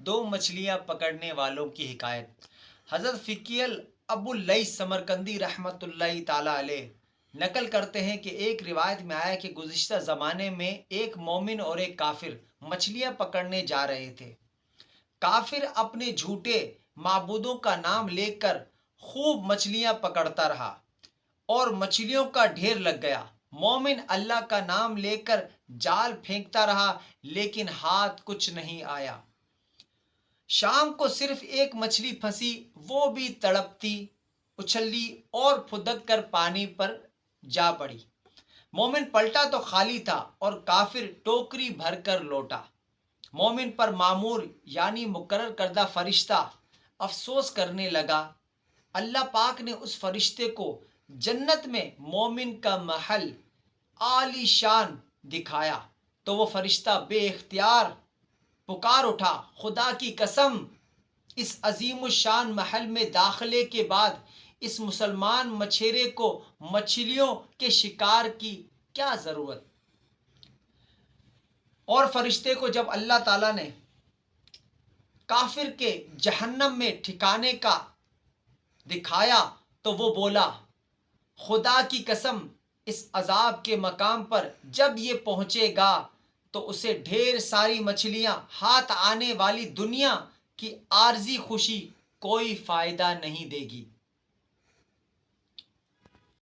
دو مچھلیاں پکڑنے والوں کی حکایت۔ حضرت فقیل ابو اللیث سمرقندی رحمۃ اللہ تعالی علیہ نقل کرتے ہیں کہ ایک روایت میں آیا کہ گزشتہ زمانے میں ایک مومن اور ایک کافر مچھلیاں پکڑنے جا رہے تھے۔ کافر اپنے جھوٹے معبودوں کا نام لے کر خوب مچھلیاں پکڑتا رہا اور مچھلیوں کا ڈھیر لگ گیا۔ مومن اللہ کا نام لے کر جال پھینکتا رہا لیکن ہاتھ کچھ نہیں آیا۔ شام کو صرف ایک مچھلی پھنسی، وہ بھی تڑپتی اچھلی اور پھدک کر پانی پر جا پڑی۔ مومن پلٹا تو خالی تھا اور کافر ٹوکری بھر کر لوٹا۔ مومن پر معمور یعنی مقرر کردہ فرشتہ افسوس کرنے لگا۔ اللہ پاک نے اس فرشتے کو جنت میں مومن کا محل عالی شان دکھایا تو وہ فرشتہ بے اختیار پکار اٹھا، خدا کی قسم، اس عظیم الشان محل میں داخلے کے بعد اس مسلمان مچھیرے کو مچھلیوں کے شکار کی کیا ضرورت؟ اور فرشتے کو جب اللہ تعالیٰ نے کافر کے جہنم میں ٹھکانے کا دکھایا تو وہ بولا، خدا کی قسم، اس عذاب کے مقام پر جب یہ پہنچے گا تو اسے ڈھیر ساری مچھلیاں ہاتھ آنے والی دنیا کی عارضی خوشی کوئی فائدہ نہیں دے گی۔